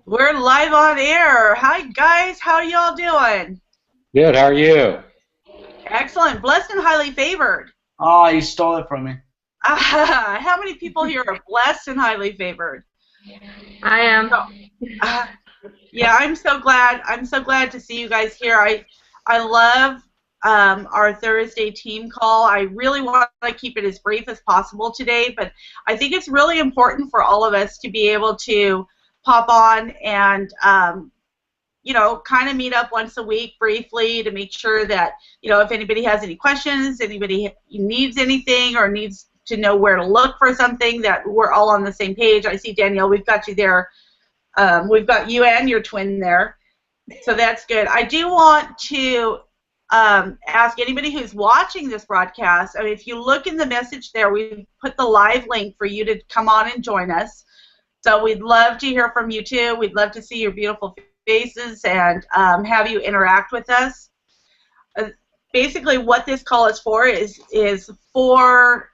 We're live on air. Hi, guys. How y'all doing? Good. How are you? Excellent. Blessed and highly favored. Oh, you stole it from me. How many people here are blessed and highly favored? I am. So, uh, yeah, I'm so glad. I'm so glad to see you guys here. I love our Thursday team call. I really want to keep it as brief as possible today, but I think it's really important for all of us to be able to pop on and kind of meet up once a week briefly to make sure that, if anybody has any questions, anybody needs anything or needs to know where to look for something, that we're all on the same page. I see, Danielle, we've got you there. We've got you and your twin there. So that's good. I do want to ask anybody who's watching this broadcast, I mean, if you look in the message there, we put the live link for you to come on and join us. So we'd love to hear from you too. We'd love to see your beautiful faces and have you interact with us. Basically, what this call is for is for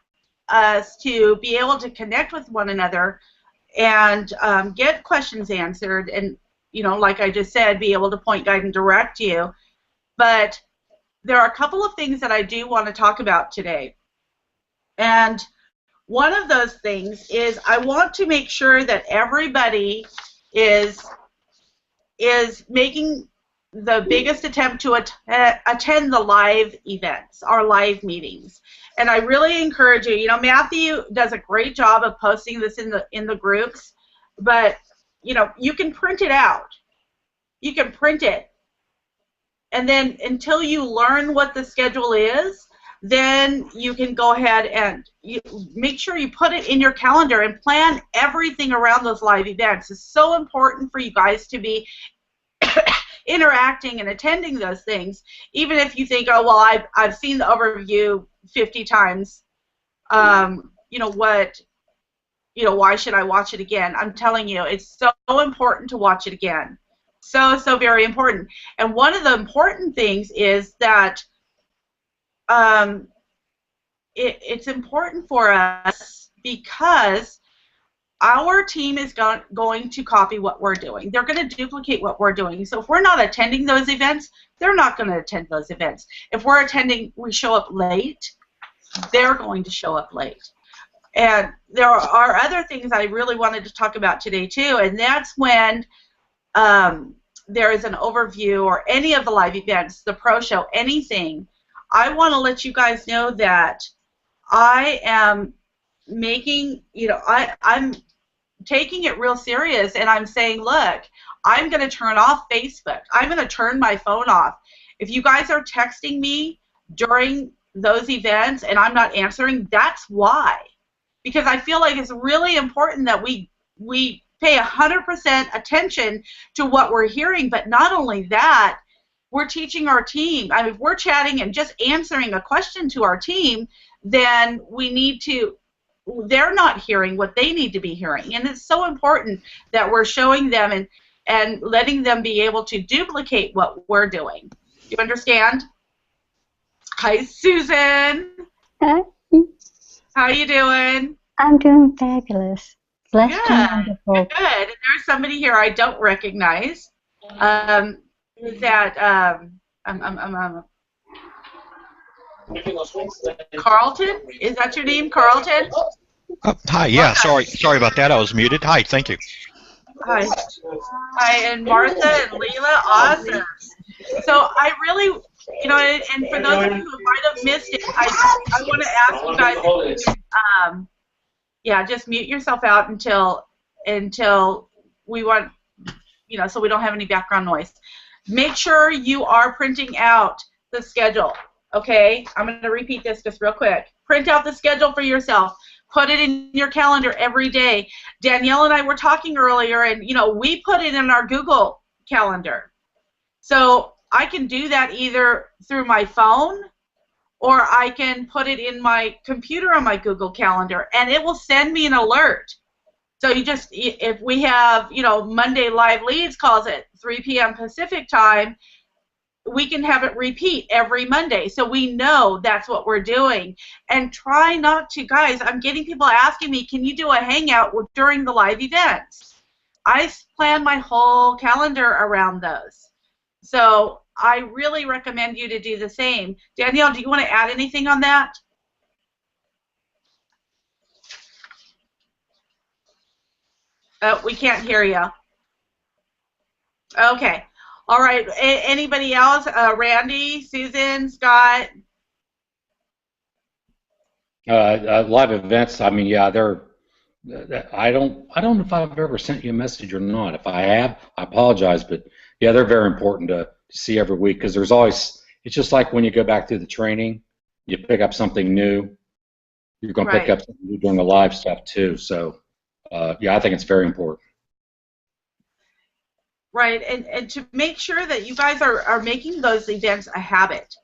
us to be able to connect with one another and get questions answered, and like I just said, be able to point, guide, and direct you. But there are a couple of things that I do want to talk about today, and one of those things is I want to make sure that everybody is making the biggest attempt to attend the live events, our live meetings. And I really encourage you. Matthew does a great job of posting this in the groups, but you can print it out. You can print it, and then until you learn what the schedule is, then you can go ahead and make sure you put it in your calendar and plan everything around those live events. It's so important for you guys to be interacting and attending those things, even if you think, oh, well, I've seen the overview 50 times. Why should I watch it again? I'm telling you, it's so important to watch it again. So very important. And one of the important things is that it's important for us because our team is going to copy what we're doing. They're going to duplicate what we're doing. So if we're not attending those events, they're not going to attend those events. If we're attending, we show up late, they're going to show up late. And there are other things I really wanted to talk about today too, and that's when there is an overview or any of the live events, the pro show, anything. I want to let you guys know that I am making, I'm taking it real serious, and I'm saying, look, I'm going to turn off Facebook. I'm going to turn my phone off. If you guys are texting me during those events and I'm not answering, that's why. Because I feel like it's really important that we pay 100% attention to what we're hearing, but not only that, we're teaching our team. I mean, if we're chatting and just answering a question to our team, then we need to, they're not hearing what they need to be hearing. And it's so important that we're showing them and letting them be able to duplicate what we're doing. You understand? Hi, Susan. Hi. How you doing? I'm doing fabulous. Blessed and wonderful. Good. And there's somebody here I don't recognize. Is that Carlton? Is that your name, Carlton? Hi. Yeah. Sorry about that. I was muted. Hi. Thank you. Hi. Hi, and Martha and Leela. Awesome. So I really, and for those of you who might have missed it, I want to ask you guys to, just mute yourself out until we want, so we don't have any background noise. Make sure you are printing out the schedule, okay? I'm going to repeat this just real quick. Print out the schedule for yourself. Put it in your calendar every day. Danielle and I were talking earlier, and, we put it in our Google Calendar. So I can do that either through my phone or I can put it in my computer on my Google Calendar, and it will send me an alert. So if we have, Monday Live Leads calls at 3 p.m. Pacific time, we can have it repeat every Monday. So we know that's what we're doing. And try not to, guys, I'm getting people asking me, can you do a Hangout during the live events? I plan my whole calendar around those. So I really recommend you to do the same. Danielle, do you want to add anything on that? We can't hear you. Okay. All right. Anybody else? Randy, Susan, Scott? Live events. I mean, yeah, they're. I don't know if I've ever sent you a message or not. If I have, I apologize. But yeah, they're very important to see every week because there's always. It's just like when you go back through the training, you pick up something new. You're going to pick up something new during the live stuff too. So, yeah, I think it's very important. Right, and to make sure that you guys are making those events a habit.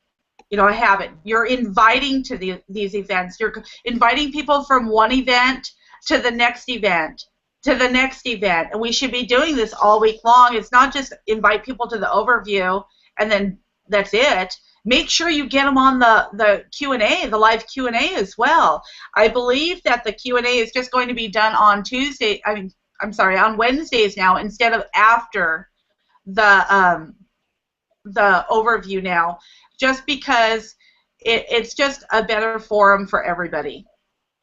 You know, a habit. You're inviting to these events. You're inviting people from one event to the next event, to the next event. And we should be doing this all week long. It's not just invite people to the overview and then that's it. Make sure you get them on the Q&A, the live Q&A as well. I believe that the Q&A is just going to be done on Tuesday. I'm sorry, on Wednesdays now instead of after the overview now, just because it's just a better forum for everybody.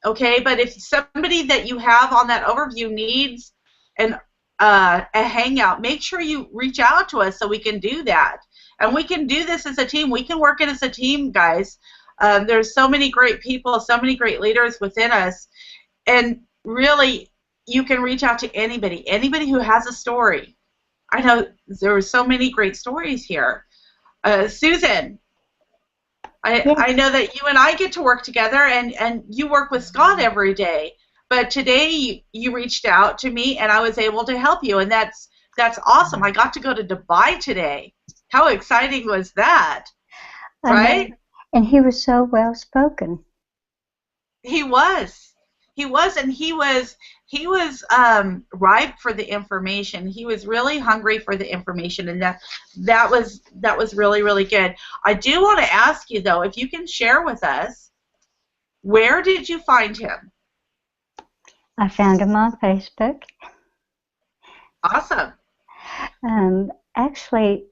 Okay, but if somebody that you have on that overview needs a hangout, make sure you reach out to us so we can do that. And we can do this as a team. We can work it as a team, guys. There's so many great people, so many great leaders within us. And really, you can reach out to anybody who has a story. I know there are so many great stories here. Susan, I know that you and I get to work together, and you work with Scott every day. But today you reached out to me, and I was able to help you, and that's awesome. I got to go to Dubai today. How exciting was that? Right? And he was so well spoken. He was. And he was ripe for the information. He was really hungry for the information, and that was really, really good. I do want to ask you though, if you can share with us, where did you find him? I found him on Facebook. Awesome. Actually,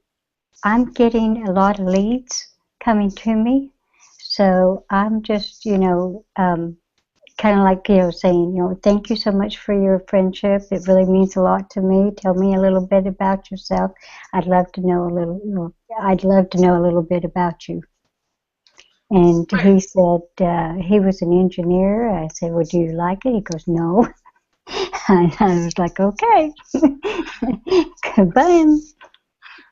I'm getting a lot of leads coming to me, so I'm just, kind of like, saying, thank you so much for your friendship. It really means a lot to me. Tell me a little bit about yourself. I'd love to know a little bit about you. And he said he was an engineer. I said, well, do you like it? He goes, no. And I was like, okay. Boom.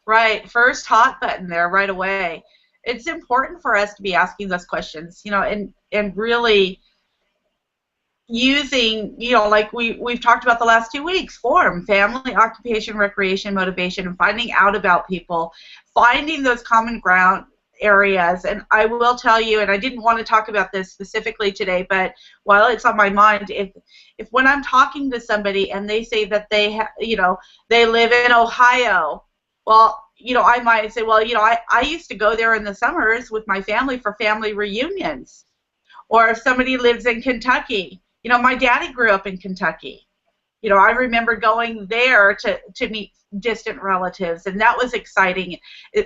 Right. First hot button there right away. It's important for us to be asking those questions, and really using, like we've talked about the last 2 weeks, form, family, occupation, recreation, motivation, and finding out about people, finding those common ground areas. And I will tell you, and I didn't want to talk about this specifically today, but while it's on my mind, if when I'm talking to somebody and they say that they live in Ohio, well, I might say, well, I used to go there in the summers with my family for family reunions. Or if somebody lives in Kentucky, my daddy grew up in Kentucky. I remember going there to meet distant relatives, and that was exciting.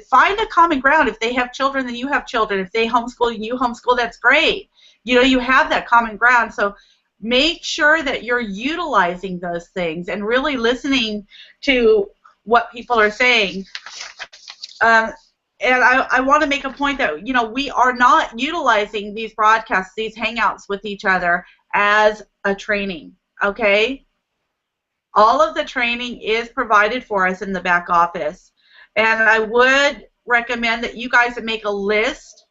Find a common ground. If they have children, then you have children. If they homeschool and you homeschool, that's great. You have that common ground. So make sure that you're utilizing those things and really listening to what people are saying. And I want to make a point that, we are not utilizing these broadcasts, these hangouts with each other as a training, okay? All of the training is provided for us in the back office. And I would recommend that you guys make a list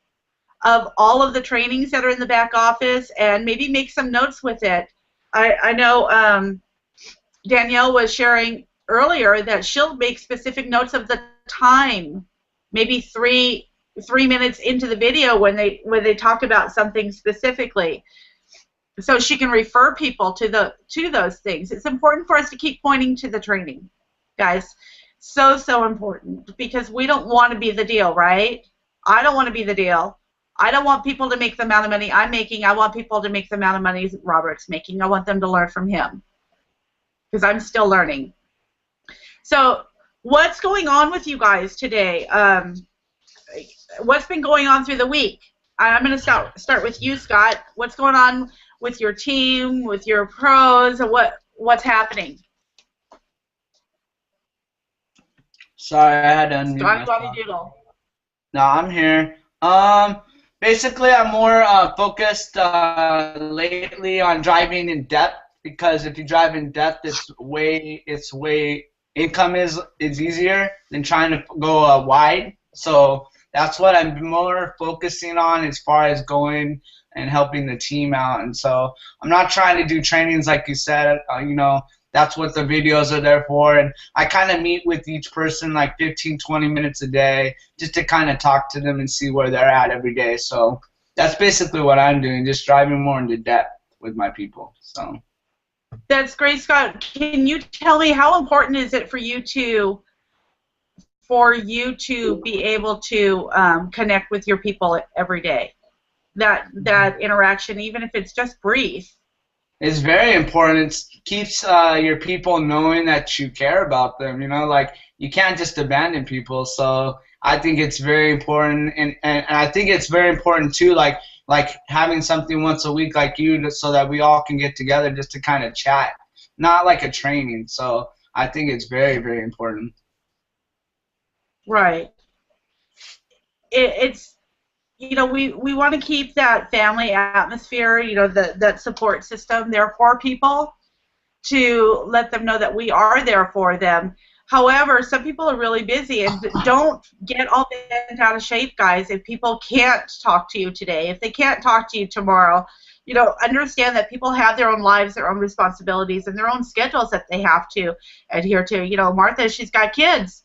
of all of the trainings that are in the back office and maybe make some notes with it. I know Danielle was sharing earlier that she'll make specific notes of the time, maybe three minutes into the video when they talk about something specifically, so she can refer people to those things. It's important for us to keep pointing to the training, guys. So important, because we don't want to be the deal, right? I don't want to be the deal. I don't want people to make the amount of money I'm making. I want people to make the amount of money Robert's making. I want them to learn from him, because I'm still learning. So what's going on with you guys today? What's been going on through the week? I'm going to start with you, Scott. What's going on with your team, with your pros, and what's happening? Sorry, I had to unmute Scott myself. Doodle. No, I'm here. Basically, I'm more focused lately on driving in depth, because if you drive in depth, income is easier than trying to go wide. So that's what I'm more focusing on as far as going and helping the team out. And so I'm not trying to do trainings like you said. That's what the videos are there for. And I kind of meet with each person like 15, 20 minutes a day just to kind of talk to them and see where they're at every day. So that's basically what I'm doing, just driving more into depth with my people. So that's great, Scott. Can you tell me how important is it for you to be able to connect with your people every day? That interaction, even if it's just brief. It's very important. It keeps your people knowing that you care about them. Like, you can't just abandon people. So I think it's very important, and I think it's very important too, like having something once a week like you, so that we all can get together just to kind of chat, not like a training. So I think it's very, very important. Right. It's we want to keep that family atmosphere, that support system there for people, to let them know that we are there for them. However, some people are really busy, and don't get all bent out of shape, guys, if people can't talk to you today, if they can't talk to you tomorrow. Understand that people have their own lives, their own responsibilities, and their own schedules that they have to adhere to. Martha, she's got kids.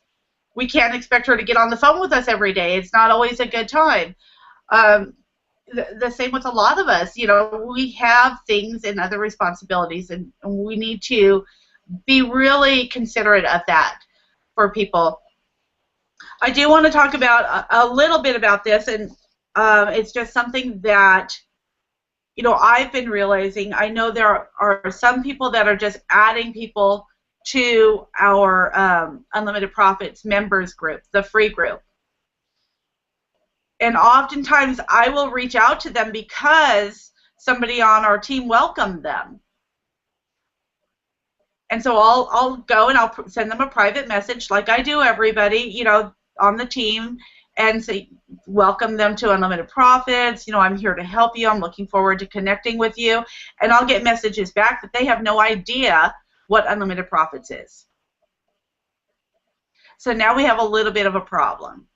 We can't expect her to get on the phone with us every day. It's not always a good time. The same with a lot of us. We have things and other responsibilities, and we need to be really considerate of that for people. I do want to talk about a little bit about this, and it's just something that I've been realizing. I know there are some people that are just adding people to our Unlimited Profits members group, the free group. And oftentimes I will reach out to them because somebody on our team welcomed them. And so I'll go and I'll send them a private message, like I do everybody, on the team, and say, welcome them to Unlimited Profits. I'm here to help you. I'm looking forward to connecting with you. And I'll get messages back that they have no idea what Unlimited Profits is. So now we have a little bit of a problem.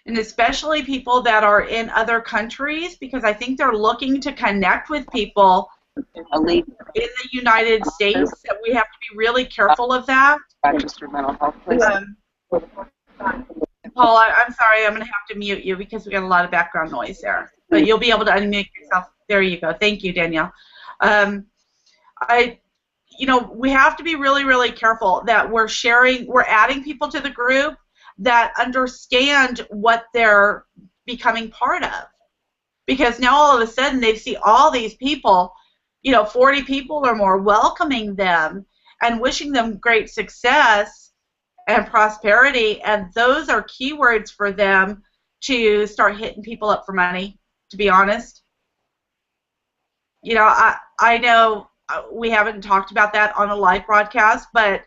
And especially people that are in other countries, because I think they're looking to connect with people in the United States, that we have to be really careful of that. Registered mental health, please. Paul, I'm sorry, I'm going to have to mute you because we got a lot of background noise there. But you'll be able to unmute yourself. There you go. Thank you, Danielle. We have to be really, really careful that we're adding people to the group that understand what they're becoming part of. Because now all of a sudden they see all these people, 40 people or more, welcoming them and wishing them great success and prosperity, and those are keywords for them to start hitting people up for money, to be honest. I know we haven't talked about that on a live broadcast, but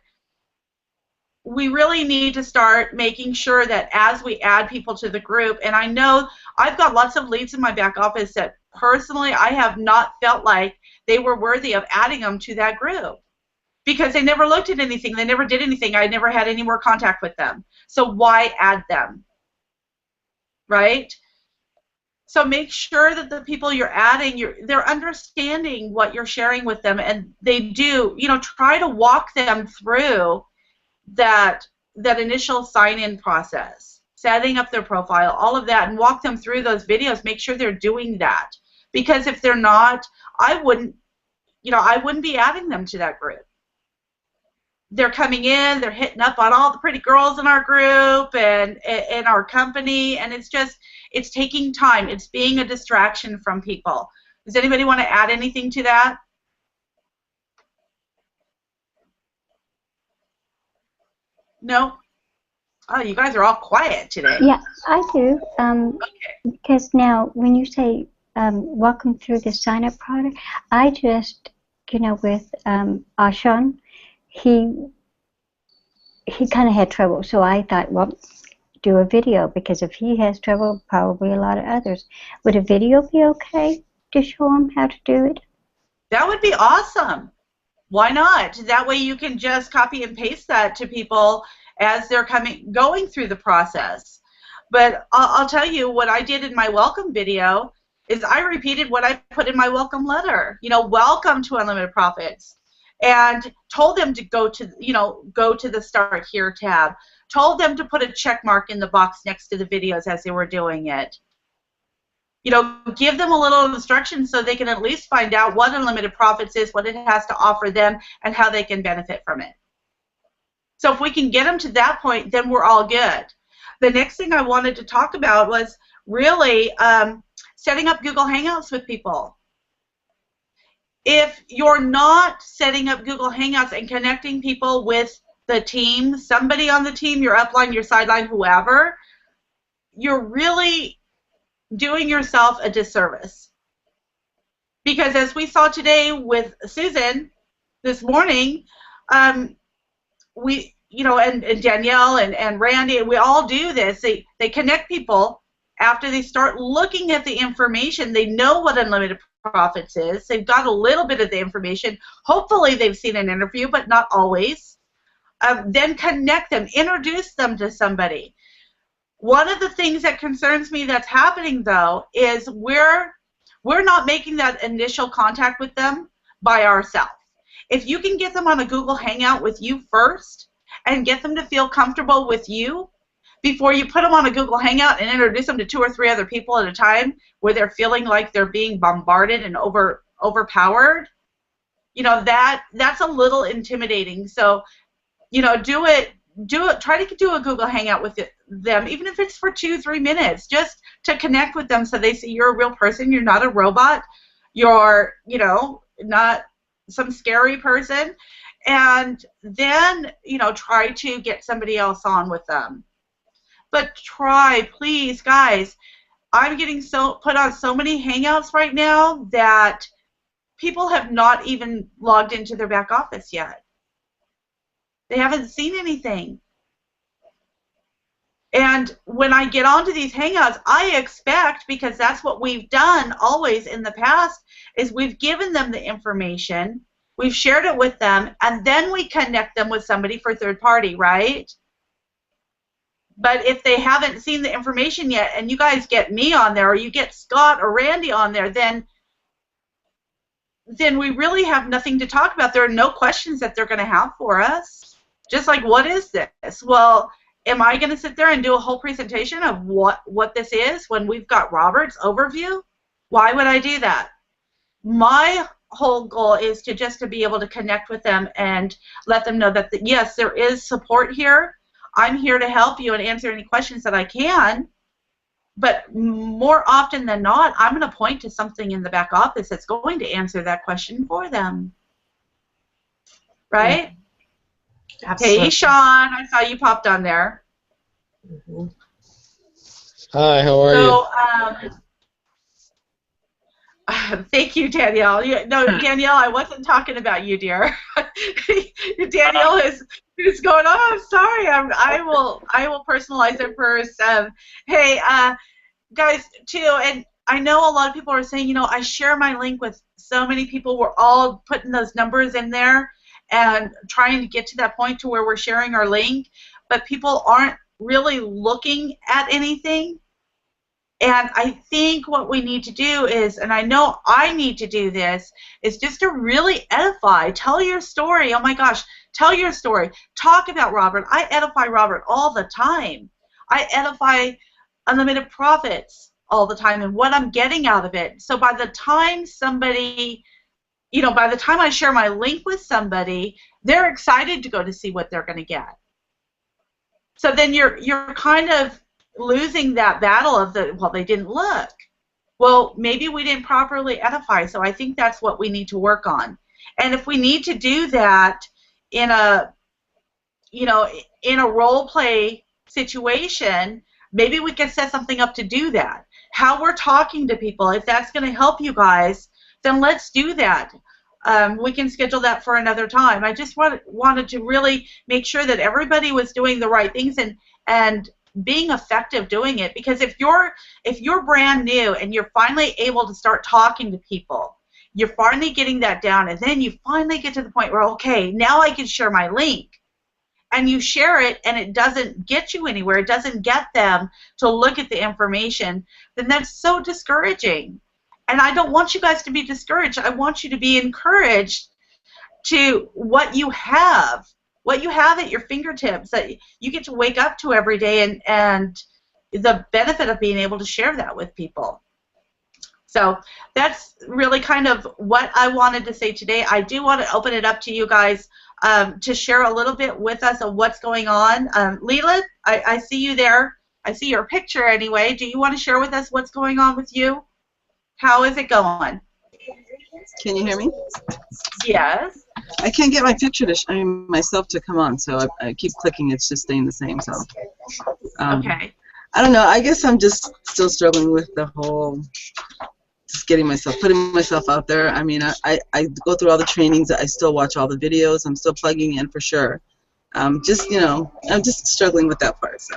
we really need to start making sure that as we add people to the group, and I know I've got lots of leads in my back office that personally I have not felt like they were worthy of adding them to that group, because they never looked at anything, they never did anything, I never had any more contact with them. So why add them, right? So make sure that the people you're adding, they're understanding what you're sharing with them, and they do, try to walk them through that initial sign-in process, setting up their profile, all of that, and walk them through those videos. Make sure they're doing that, because if they're not, I wouldn't be adding them to that group. They're coming in, they're hitting up on all the pretty girls in our group and in our company, and it's taking time. It's being a distraction from people. Does anybody want to add anything to that? No? Oh, you guys are all quiet today. Yeah, I do. Okay. Because now, when you say welcome through the sign-up product, I just, with Ashan, he kind of had trouble. So I thought, well, do a video, because if he has trouble, probably a lot of others. Would a video be okay to show him how to do it? That would be awesome. Why not? That way you can just copy and paste that to people as they're going through the process. But I'll tell you what I did in my welcome video is I repeated what I put in my welcome letter. Welcome to Unlimited Profits, and told them to go to the Start Here tab. Told them to put a check mark in the box next to the videos as they were doing it. Give them a little instruction so they can at least find out what Unlimited Profits is, what it has to offer them, and how they can benefit from it. So if we can get them to that point, then we're all good. The next thing I wanted to talk about was really setting up Google Hangouts with people. If you're not setting up Google Hangouts and connecting people with the team, somebody on the team, your upline, your sideline, whoever, you're really doing yourself a disservice. Because as we saw today with Susan this morning, we, and Danielle and Randy, we all do this. They connect people after they start looking at the information. They know what Unlimited Profits is. They've got a little bit of the information. Hopefully they've seen an interview, but not always. Then connect them, introduce them to somebody. One of the things that concerns me that's happening, though, is we're not making that initial contact with them by ourselves. If you can get them on a Google Hangout with you first and get them to feel comfortable with you before you put them on a Google Hangout and introduce them to 2 or 3 other people at a time where they're feeling like they're being bombarded and overpowered, that's a little intimidating. So, do it. Try to do a Google Hangout with them, even if it's for 2-3 minutes, just to connect with them so they see you're a real person. You're not a robot. You're, not some scary person. And then, try to get somebody else on with them. But try, please, guys. I'm getting put on so many Hangouts right now that people have not even logged into their back office yet. They haven't seen anything. And when I get onto these Hangouts, I expect, because that's what we've done always in the past, is we've given them the information, we've shared it with them, and then we connect them with somebody for third party, right? But if they haven't seen the information yet, and you guys get me on there, or you get Scott or Randy on there, then we really have nothing to talk about. There are no questions that they're going to have for us. Just like, what is this? Well, am I going to sit there and do a whole presentation of what this is when we've got Robert's overview? Why would I do that? My whole goal is to be able to connect with them and let them know that, yes, there is support here. I'm here to help you and answer any questions that I can. But more often than not, I'm going to point to something in the back office that's going to answer that question for them. Right? Absolutely. Hey, Sean, I saw you popped on there. Mm-hmm. Hi, how are you? Thank you, Danielle. Danielle, I wasn't talking about you, dear. Danielle is going, oh, I'm sorry. I will personalize it first. Hey, guys, too, and I know a lot of people are saying, I share my link with so many people. We're all putting those numbers in there and trying to get to that point to where we're sharing our link, but people aren't really looking at anything. And I think what we need to do is, and I know I need to do this, is just to really edify. Tell your story. Oh my gosh, tell your story. Talk about Robert. I edify Robert all the time. I edify Unlimited Profits all the time and what I'm getting out of it. So by the time somebody, by the time I share my link with somebody, they're excited to go to see what they're going to get. So then you're kind of losing that battle of they didn't look. Well, maybe we didn't properly edify, so I think that's what we need to work on. And if we need to do that in a you know, in a role play situation, maybe we can set something up to do that. How we're talking to people, if that's going to help you guys, then let's do that. We can schedule that for another time. I just wanted to really make sure that everybody was doing the right things and being effective doing it. Because if you're brand new and you're finally able to start talking to people, you're finally getting that down, and then you finally get to the point where, okay, now I can share my link. And you share it, and it doesn't get you anywhere, it doesn't get them to look at the information, then that's so discouraging. And I don't want you guys to be discouraged. I want you to be encouraged to what you have at your fingertips, that you get to wake up to every day, and the benefit of being able to share that with people. So that's really kind of what I wanted to say today. I do want to open it up to you guys to share a little bit with us of what's going on. Leela, I see you there. I see your picture anyway. Do you want to share with us what's going on with you? How is it going? Can you hear me? Yes. I can't get my picture to myself to come on, so I keep clicking. It's just staying the same. So. Okay. I don't know. I guess I'm just still struggling with the whole just putting myself out there. I mean, I go through all the trainings. I still watch all the videos. I'm still plugging in for sure. Just, you know, I'm just struggling with that part. So.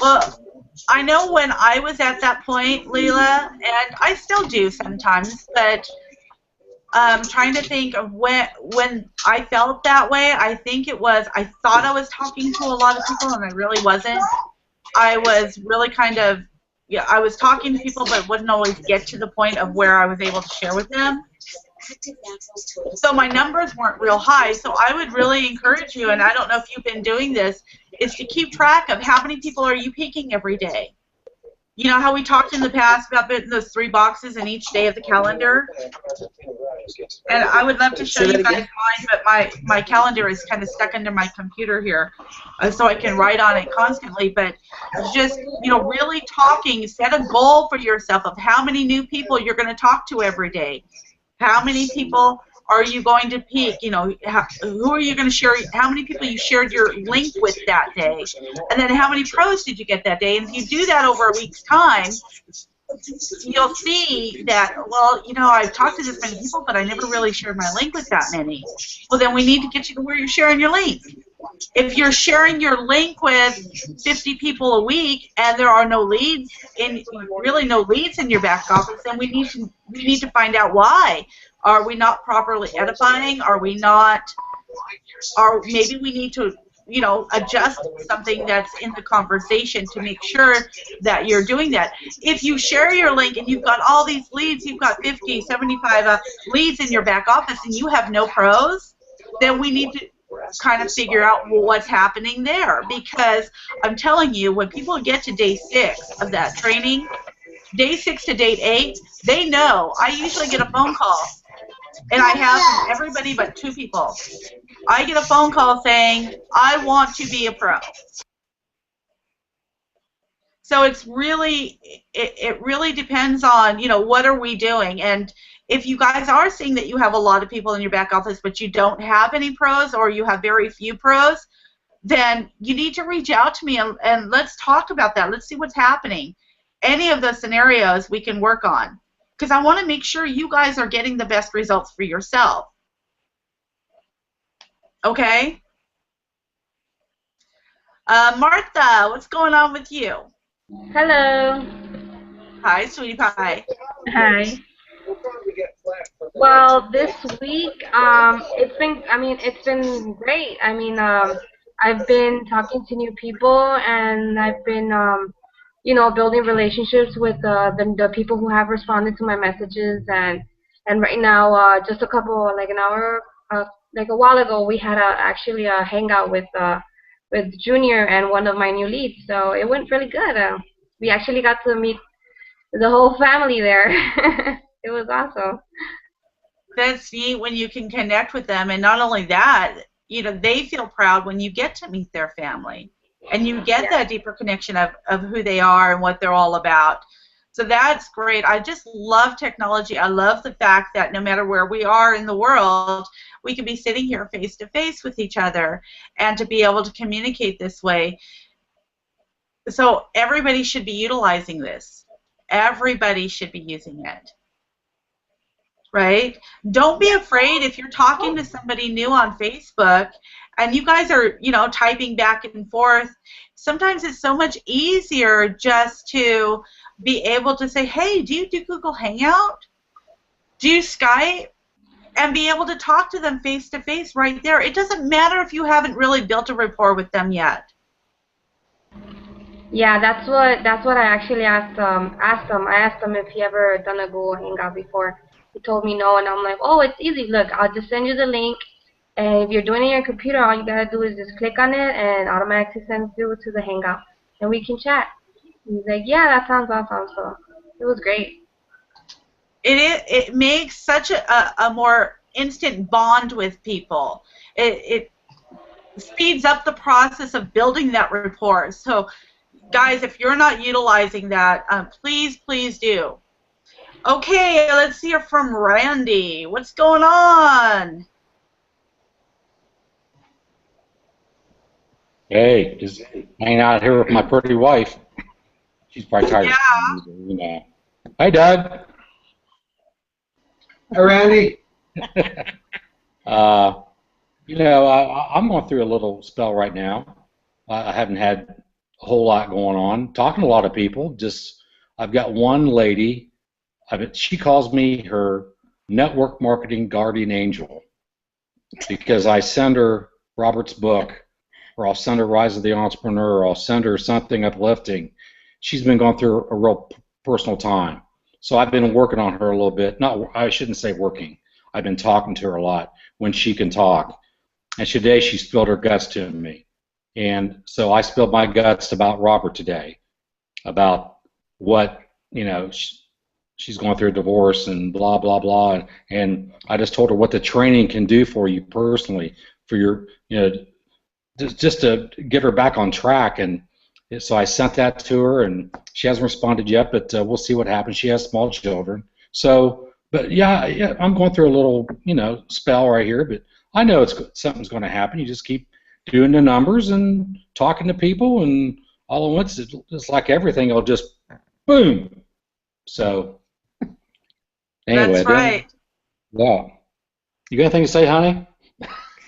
Well, I know when I was at that point, Leela, and I still do sometimes, but trying to think of when I felt that way, I think it was, I thought I was talking to a lot of people, and I really wasn't. I was really kind of, yeah, I was talking to people, but wouldn't always get to the point of where I was able to share with them. So my numbers weren't real high, so I would really encourage you, and I don't know if you've been doing this, is to keep track of how many people are you picking every day. You know how we talked in the past about putting those 3 boxes in each day of the calendar? And I would love to show you guys mine, but my calendar is kind of stuck under my computer here, so I can write on it constantly. But just, you know, really talking, set a goal for yourself of how many new people you're going to talk to every day. How many people are you going to pick? You know, who are you going to share? How many people you shared your link with that day? And then how many pros did you get that day? And if you do that over a week's time, you'll see that, well, you know, I've talked to this many people, but I never really shared my link with that many. Well, then we need to get you to where you're sharing your link. If you're sharing your link with 50 people a week and there are no leads, and really no leads in your back office, then we need to find out why. Are we not properly edifying? Are we not? Or maybe we need to, you know, adjust something that's in the conversation to make sure that you're doing that. If you share your link and you've got all these leads, you've got 50, 75 leads in your back office, and you have no pros, then we need to kind of figure out what's happening there. Because I'm telling you, when people get to day 6 of that training, day 6 to day 8, they know. I usually get a phone call, and I have from everybody but 2 people. I get a phone call saying, I want to be a pro. So it's really, it really depends on, you know, what are we doing. And if you guys are seeing that you have a lot of people in your back office but you don't have any pros, or you have very few pros, then you need to reach out to me and let's talk about that. Let's see what's happening. Any of those scenarios we can work on, because I want to make sure you guys are getting the best results for yourself. Okay? Martha, what's going on with you? Hello. Hi, sweetie pie. Hi. Well, this week, it's been great. I mean, I've been talking to new people, and I've been, you know, building relationships with the people who have responded to my messages, and right now, just a couple, like an hour, like a while ago, we had actually a hangout with Junior and one of my new leads, so it went really good. We actually got to meet the whole family there. It was awesome. That's neat when you can connect with them, and not only that, you know, they feel proud when you get to meet their family, and you get that deeper connection of who they are and what they're all about. So that's great. I just love technology. I love the fact that no matter where we are in the world, we can be sitting here face to face with each other and to be able to communicate this way. So everybody should be utilizing this. Everybody should be using it. Right? Don't be afraid if you're talking to somebody new on Facebook and you guys are, you know, typing back and forth. Sometimes it's so much easier just to be able to say, hey, do you do Google Hangout? Do you Skype? And be able to talk to them face to face right there. It doesn't matter if you haven't really built a rapport with them yet. Yeah, that's what I actually asked him. I asked him if he ever done a Google Hangout before. He told me no, and I'm like, oh, it's easy. Look, I'll just send you the link, and if you're doing it on your computer, all you gotta do is just click on it, and automatically sends you to the Hangout, and we can chat. And he's like, yeah, that sounds awesome. So it was great. It makes such a more instant bond with people. It speeds up the process of building that rapport. So, guys, if you're not utilizing that, please, please do. Okay, let's hear from Randy. What's going on? Hey, just hanging out here with my pretty wife. She's probably tired. Yeah. Of you know. Hi, Doug. Hi, Randy. You know, I'm going through a little spell right now. I haven't had a whole lot going on. Talking to a lot of people. Just, I've got one lady. She calls me her network marketing guardian angel because I send her Robert's book, or I'll send her Rise of the Entrepreneur, or I'll send her something uplifting. She's been going through a real personal time. So I've been working on her a little bit. I shouldn't say working. I've been talking to her a lot when she can talk. And today she spilled her guts to me. And so I spilled my guts about Robert today, about what, you know, she's going through a divorce and blah, blah, blah. And I just told her what the training can do for you personally, for your, you know, just to get her back on track. And so I sent that to her, and she hasn't responded yet, but we'll see what happens. She has small children. So, but yeah, I'm going through a little, you know, spell right here, but I know something's going to happen. You just keep doing the numbers and talking to people, and all at once, it's like everything will just boom. So, anyway. That's right. Yeah. You got anything to say, honey?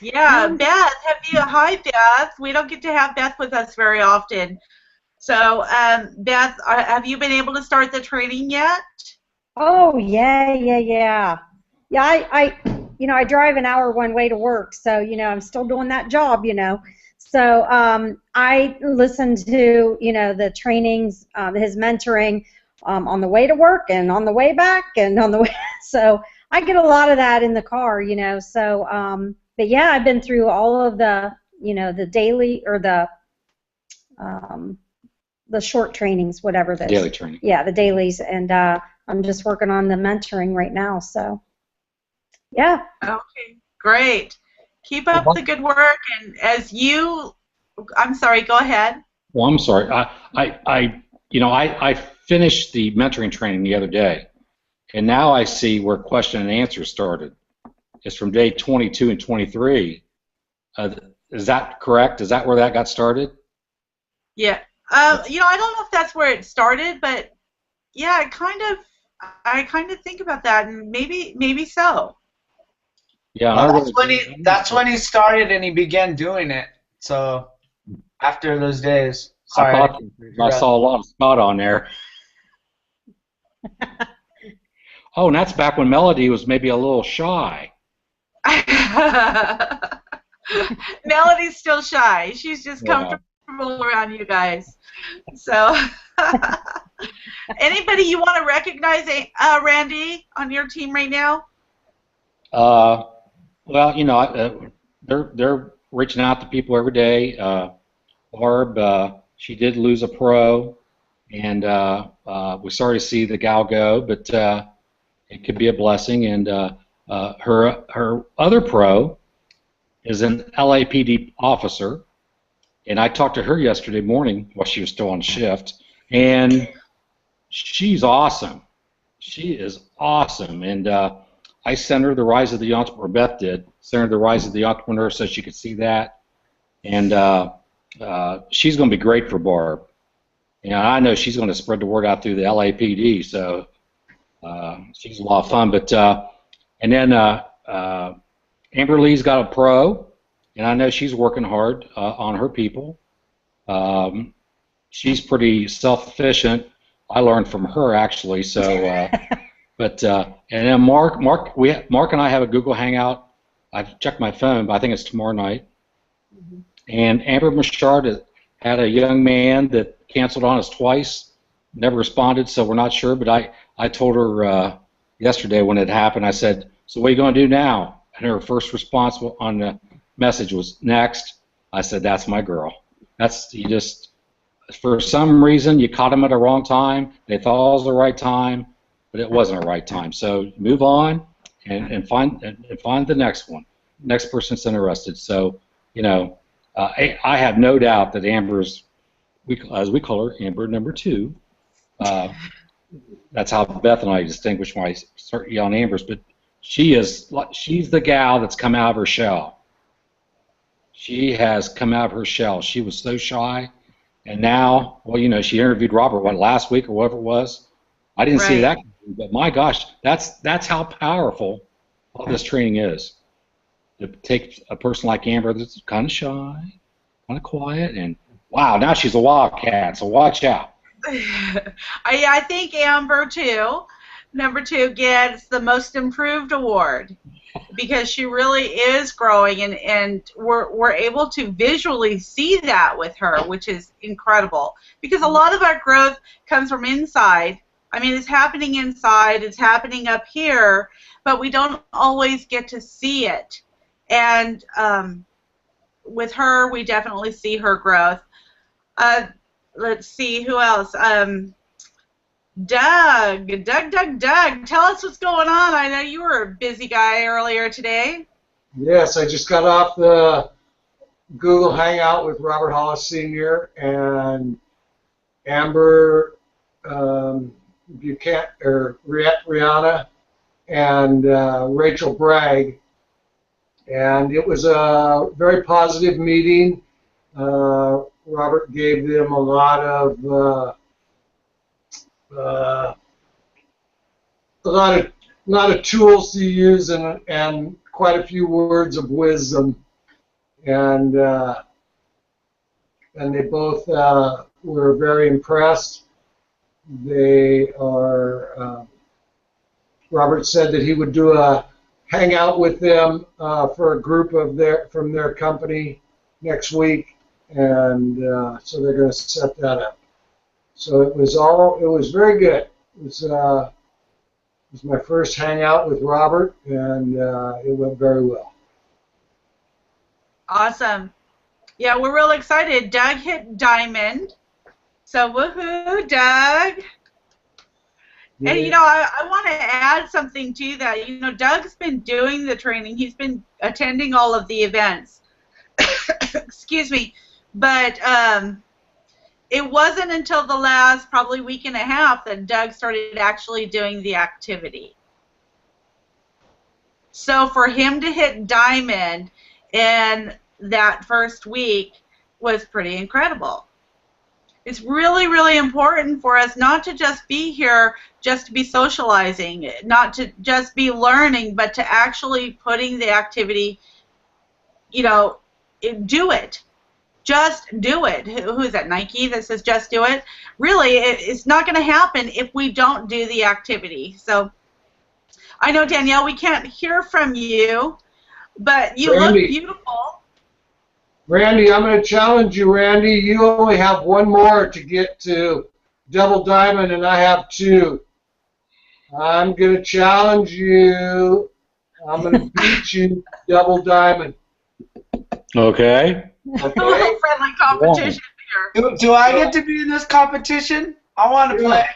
Yeah, Beth, hi, Beth. We don't get to have Beth with us very often. So, Beth, have you been able to start the training yet? Oh, yeah. Yeah, I drive an hour one way to work, so, you know, I'm still doing that job, you know. So I listened to, you know, the trainings, his mentoring on the way to work and on the way back and on the way. So I get a lot of that in the car, you know. So, but yeah, I've been through all of the, you know, the daily or the short trainings, whatever those. Daily training. Yeah, the dailies, and I'm just working on the mentoring right now. So, yeah. Okay, great. Keep up the good work, and I'm sorry, go ahead. Well, I'm sorry. I finished the mentoring training the other day, and now I see where question and answer started. It's from day 22 and 23. Is that correct? Is that where that got started? Yeah. You know, I don't know if that's where it started, but yeah, I kind of think about that, and maybe so. Yeah, well, that's when he started and he began doing it. So after those days, sorry, I saw a lot of spot on there. Oh, and that's back when Melody was maybe a little shy. Melody's still shy. She's just comfortable around you guys. So, anybody you want to recognize, Randy, on your team right now? Well, you know, they're reaching out to people every day. Barb, she did lose a pro, and we're sorry to see the gal go, but it could be a blessing. And her other pro is an LAPD officer, and I talked to her yesterday morning while she was still on shift, and she's awesome. She is awesome, and I sent her the Rise of the Entrepreneur. Beth did send her the Rise of the Entrepreneur so she could see that, and she's going to be great for Barb. And I know she's going to spread the word out through the LAPD, so she's a lot of fun. But and then Amber Lee's got a pro, and I know she's working hard on her people. She's pretty self-efficient. I learned from her actually. So, but and then Mark and I have a Google Hangout. I've checked my phone, but I think it's tomorrow night. Mm-hmm. And Amber Machard had a young man that canceled on us twice, never responded, so we're not sure. But I told her yesterday when it happened, I said, "So what are you going to do now?" And her first response on the message was, "Next." I said, "That's my girl. You just, for some reason, you caught them at the wrong time. They thought it was the right time, but it wasn't the right time. So move on and find the next one, next person that's interested." So, I have no doubt that Amber's, as we call her, Amber number 2. That's how Beth and I distinguish when I start yelling Amber's. But she's the gal that's come out of her shell. She has come out of her shell. She was so shy, and now, well, she interviewed Robert last week or whatever it was. I didn't see that, but my gosh, that's how powerful all this training is. To take a person like Amber that's kind of shy, kind of quiet, and wow, now she's a wildcat. So watch out. I think Amber number 2 gets the most improved award because she really is growing, and we're able to visually see that with her, which is incredible. Because a lot of our growth comes from inside. I mean, it's happening inside, it's happening up here, but we don't always get to see it. And with her, we definitely see her growth. Let's see, who else? Doug, tell us what's going on. I know you were a busy guy earlier today. Yes, I just got off the Google Hangout with Robert Hollis Sr. and Amber Rihanna and Rachel Bragg. And it was a very positive meeting. Robert gave them a lot of tools to use and quite a few words of wisdom, and they both were very impressed. They are. Robert said that he would do a hangout with them for a group from their company next week, and so they're going to set that up. So it was very good. It was my first hangout with Robert, and it went very well. Awesome. Yeah, we're real excited. Doug hit diamond. So woohoo, Doug. Yeah. And I want to add something to that. Doug's been doing the training. He's been attending all of the events. Excuse me. But it wasn't until the last probably week and a half that Doug started actually doing the activity. So for him to hit diamond in that first week was pretty incredible. It's really, really important for us not to just be here just to be socializing, not to just be learning, but to actually putting the activity, do it. Just do it. Who is that, Nike, that says just do it? Really, it's not going to happen if we don't do the activity. So I know, Danielle, we can't hear from you, but you look beautiful. Randy, I'm going to challenge you, Randy. You only have one more to get to double diamond, and I have 2. I'm going to challenge you. I'm going to beat you double diamond. Okay. A little friendly competition here. Do I get to be in this competition? I want to play.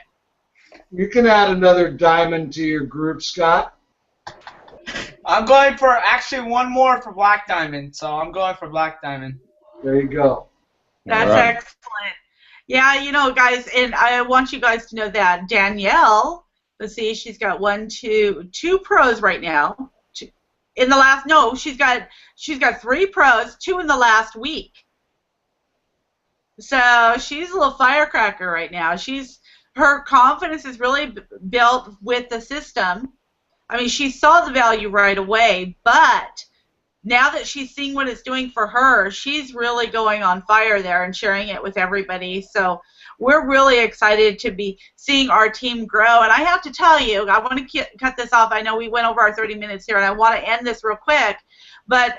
You can add another diamond to your group, Scott. I'm going for actually one more for black diamond, so I'm going for black diamond. There you go. That's excellent. Yeah, you know, guys, and I want you guys to know that Danielle, let's see, she's got two pros right now. In the last, no, she's got 3 pros, 2 in the last week. So she's a little firecracker right now. Her confidence is really built with the system. I mean, she saw the value right away, but now that she's seeing what it's doing for her, she's really going on fire there and sharing it with everybody. So we're really excited to be seeing our team grow. And I have to tell you, I want to cut this off. I know we went over our 30 minutes here, and I want to end this real quick. But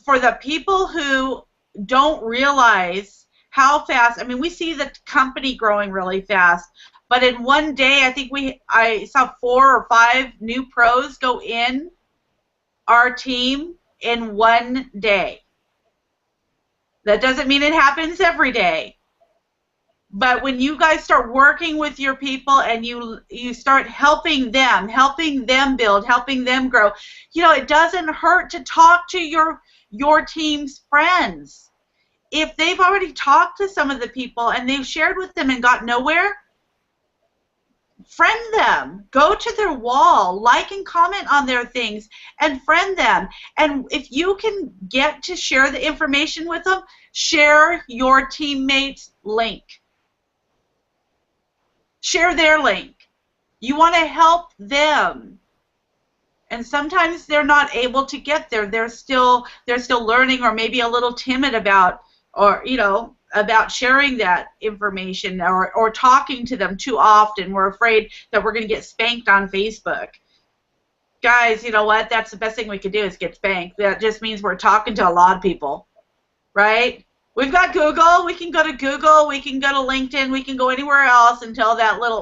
for the people who don't realize how fast, I mean, we see the company growing really fast. But in one day, I think I saw 4 or 5 new pros go in our team in one day. That doesn't mean it happens every day. But when you guys start working with your people and you start helping them build, helping them grow, you know, it doesn't hurt to talk to your team's friends. If they've already talked to some of the people and they've shared with them and got nowhere, friend them. Go to their wall, like and comment on their things, and friend them. And if you can get to share the information with them, share your teammates' link. Share their link. You want to help them. And sometimes they're not able to get there. They're still learning, or maybe a little timid about, or about sharing that information, or talking to them too often. We're afraid that we're going to get spanked on Facebook. Guys, you know what? That's the best thing we could do is get spanked. That just means we're talking to a lot of people, right? We've got Google. We can go to Google. We can go to LinkedIn. We can go anywhere else until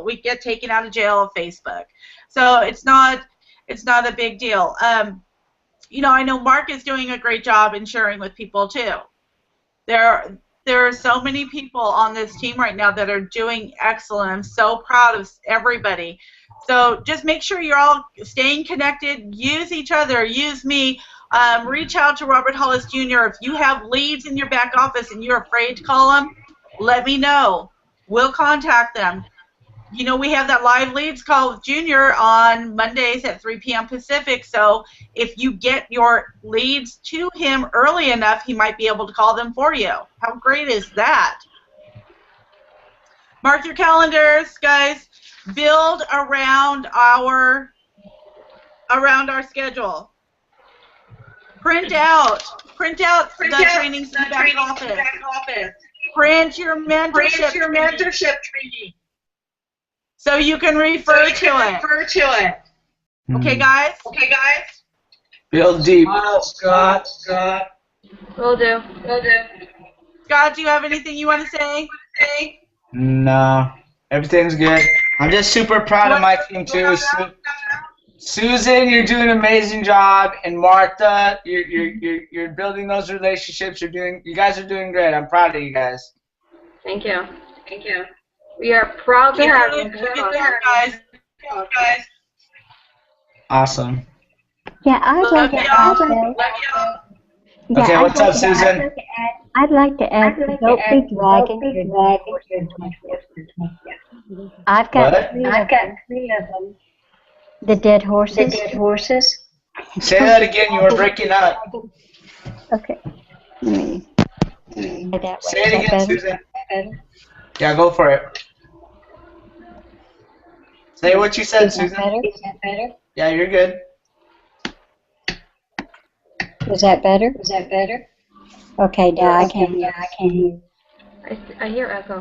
we get taken out of jail of Facebook. So it's not a big deal. I know Mark is doing a great job in sharing with people too. There are so many people on this team right now that are doing excellent. I'm so proud of everybody. So just make sure you're all staying connected. Use each other. Use me. Reach out to Robert Hollis Jr. If you have leads in your back office and you're afraid to call them, let me know. We'll contact them. You know, we have that live leads call with Junior on Mondays at 3 p.m. Pacific, so if you get your leads to him early enough, he might be able to call them for you. How great is that? Mark your calendars, guys. Build around our schedule. Print out the trainings in the back office. Print your mentorship training, so you can refer to it. Okay, guys? Build deep. Scott. Will do. Scott, do you have anything you want to say? No, everything's good. I'm just super proud of my team too. Susan, you're doing an amazing job, and Martha, you're building those relationships. You guys are doing great. I'm proud of you guys. Thank you. We are proud to have you. Guys. Awesome. Yeah, I'd like to add though. Yeah, Okay, what's up, Susan? I'd like to add the Don't Be Dragging Your I've got three of them. The dead horses. Say that again. You were breaking up. Okay. Let me. Say it again, Susan. Better? Yeah, go for it. Say what you said, Susan. Is that better? Yeah, you're good. Is that better? Okay, now I can't hear. I hear echo.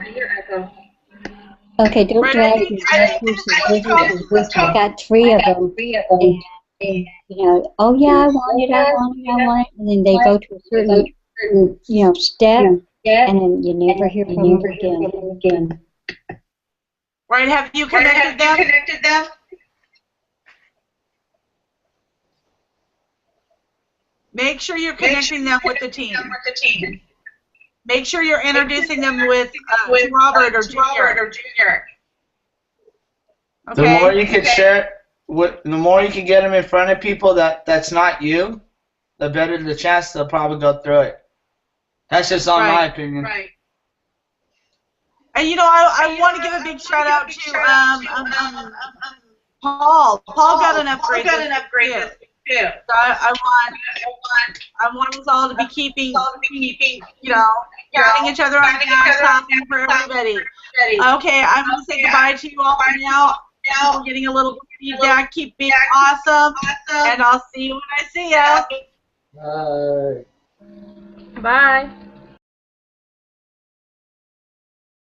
Okay, don't drag your dead horses. I got 3 of them. And, oh yeah, I want it. And then they go to a certain, step, and then you never hear from them again. Right, have you connected them? Make sure you're connecting them with the team. Make sure you're introducing them with Robert or Junior. Okay. The more you can share, the more you can get them in front of people that's not you, the better the chance they'll probably go through it. That's just on my opinion. Right. And I want to give a big shout out to Paul. Paul got an upgrade this week, too. So I want us all to be keeping patting each other on the back, clapping for everybody. Okay, I'm going to say goodbye to you all for now. We're getting a little feedback. Keep being awesome, and I'll see you when I see you. Bye. Bye.